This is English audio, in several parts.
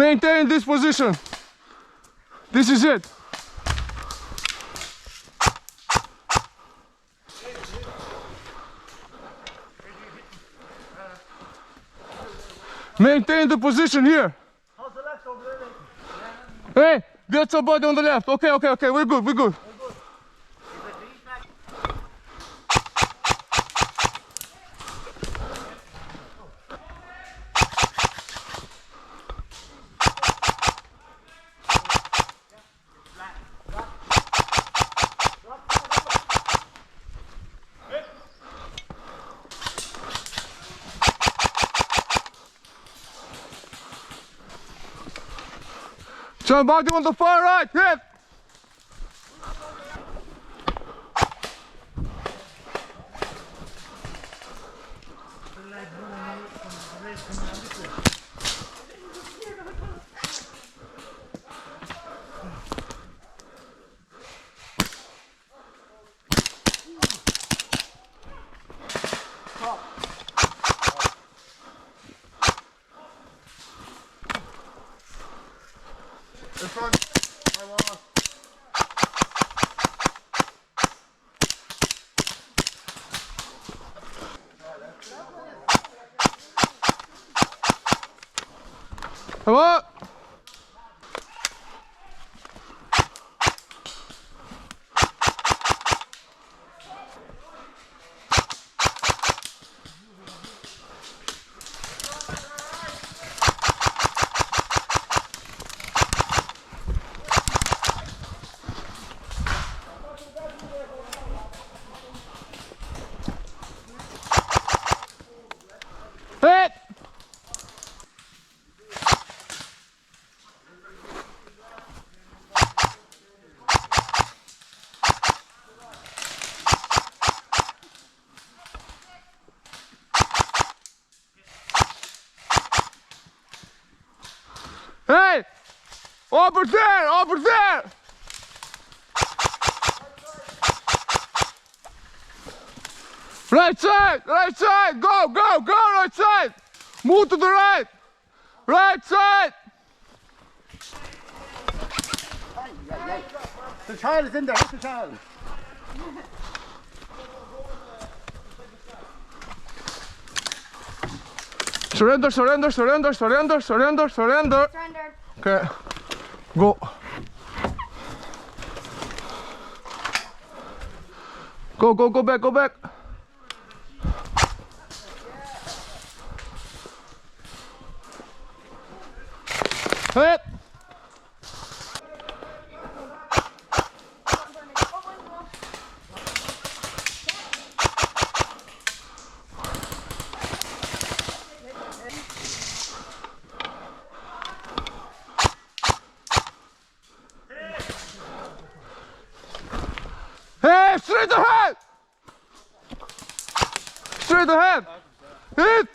Maintain this position. This is it. Maintain the position here. How's the left over there? Hey, get somebody on the left. Okay, okay, okay. We're good, we're good. Somebody on the far right, hit! In front. My wall. Come on! Hit! Hey! Over there! Over there! Right side! Right side! Go! Go! Go! Right side! Move to the right! Right side! The child is in there. Hit the child. Surrender! Surrender! Surrender! Surrender! Surrender! Surrender! Surrendered. Okay. Go. Go! Go! Go back! Go back! Hit! Hey, straight ahead! Straight ahead! Hit!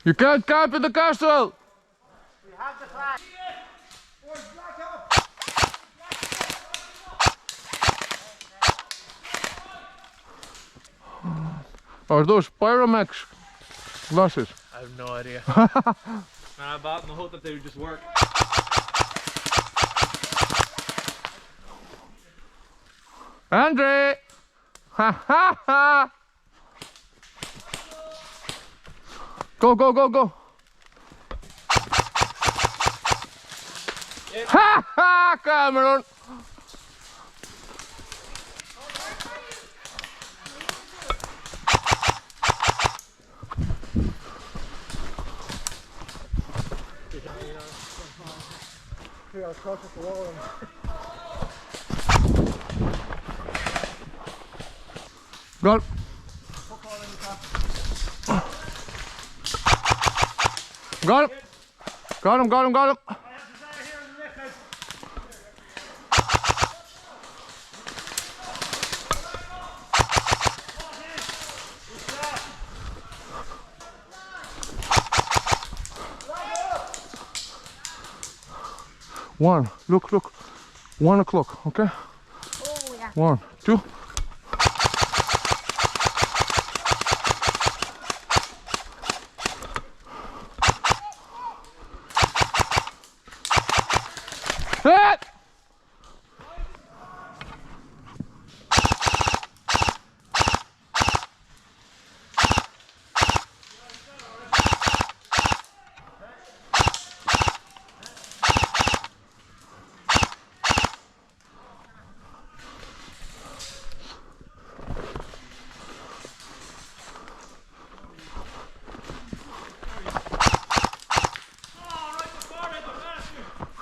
You can't camp in the castle! We have the flag. Are those Pyromax glasses? I have no idea. I bought them in the hope that they would just work. Andre! Ha ha ha! Go, go, go, go! Ha ha, Cameron! I was close to the wall. Got it. Got him. Got him, got him, got him. One, look, 1 o'clock, okay? Oh, yeah. 1, 2. Hit!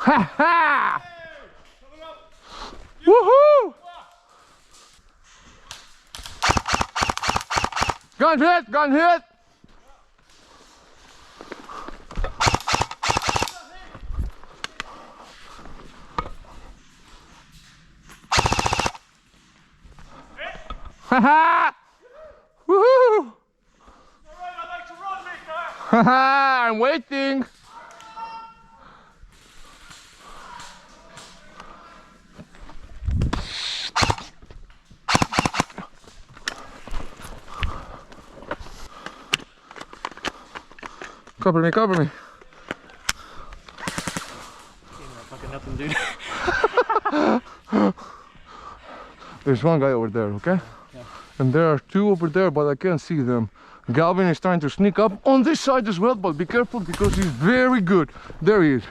Ha ha! Woohoo! Gun hit! Gun hit! Ha ha! Woohoo! Ha ha! I'm waiting. Cover me, cover me. Fucking nothing, dude. There's one guy over there, okay? Yeah. And there are 2 over there, but I can't see them. Galvin is trying to sneak up on this side as well, but be careful because he's very good. There he is.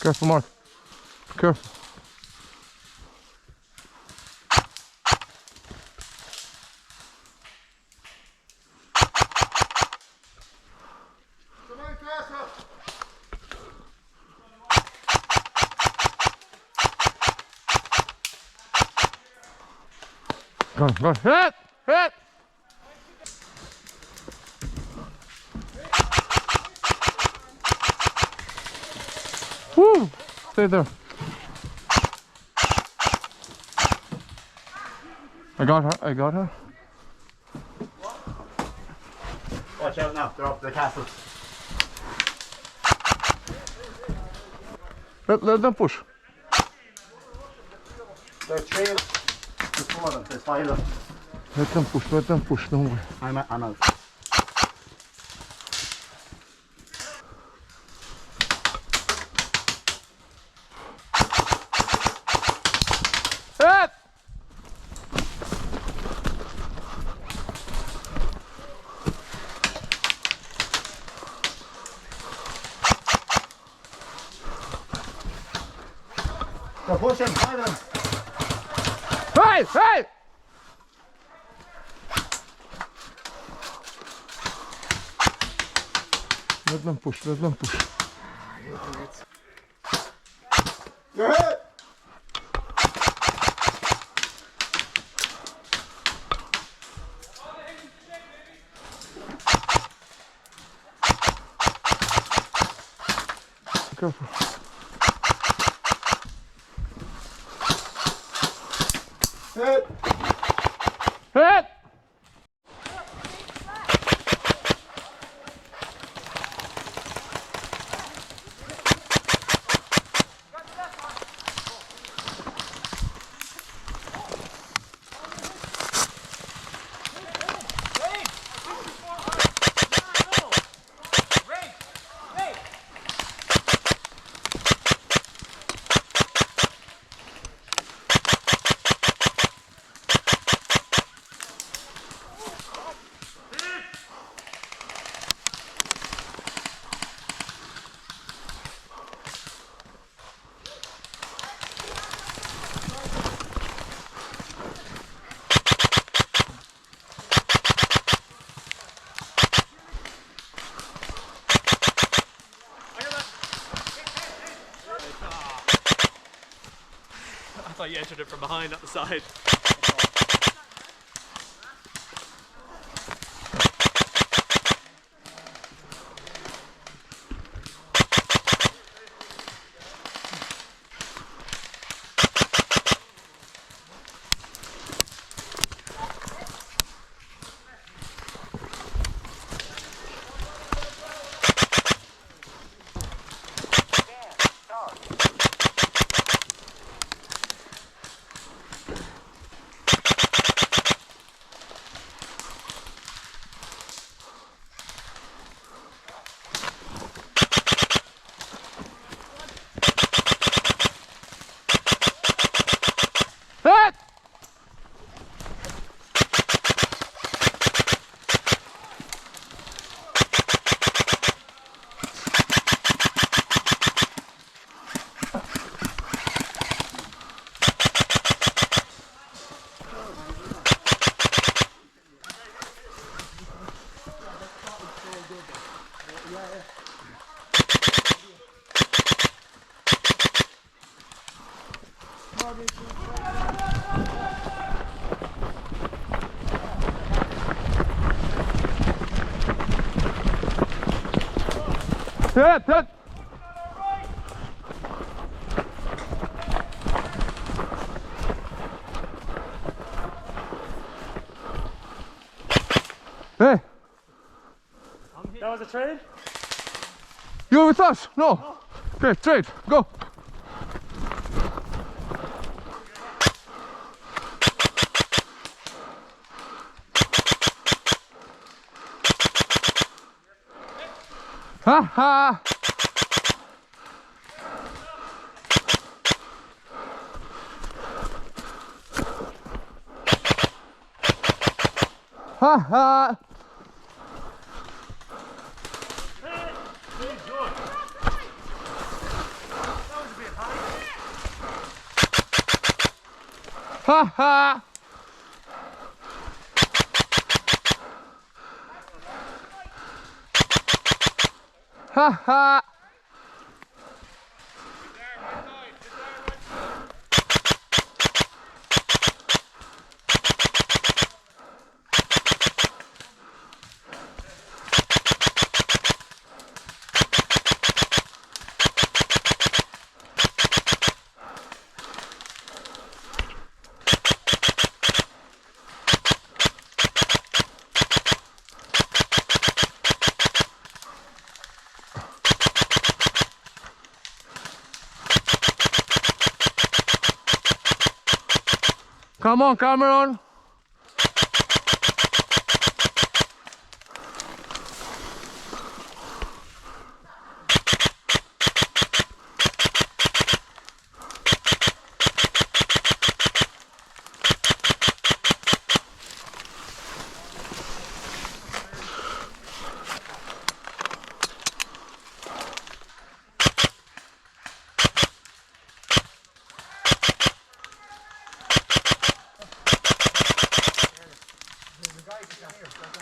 Careful, Mark. Careful. Go, go. Hit! Hit! Woo! Stay there. I got her, I got her. Watch out now, they're up the castle. Let them push. There's 3 before them, there's 5 of them. Let them push, don't worry. I'm out. Hit! They're pushing, 5 of them. Hey! Hey! Let them push, let them push. You're hit! Careful. Hit! Hit! thought you entered it from behind at the side. Hit! Hit! Hit! Hey, That was a trade? you're with us? No. Okay, trade, go. Ha ha! Ha ha! Ha ha! Ha ha! Come on, Cameron.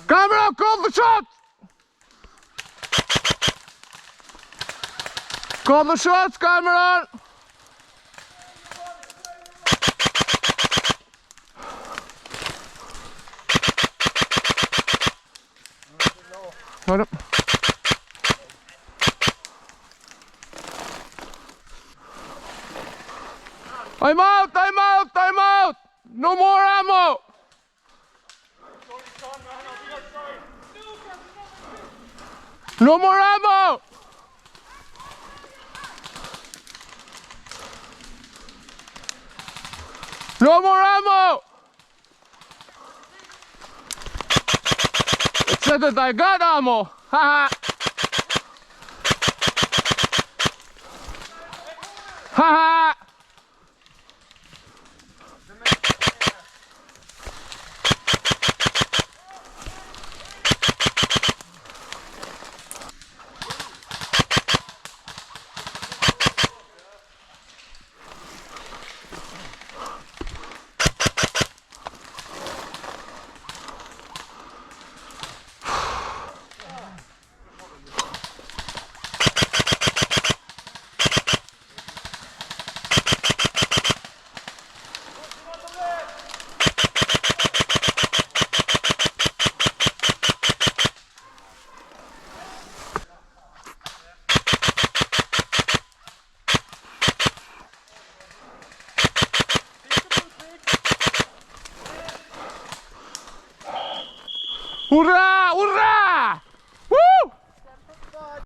Cameron, call the shot! Call the shots, Cameron! Hold up. I'm out! I'm out! I'm out! No more ammo! No more ammo! No more ammo! It said that I got ammo! Ha ha! Ha ha! Hurra! Hurra!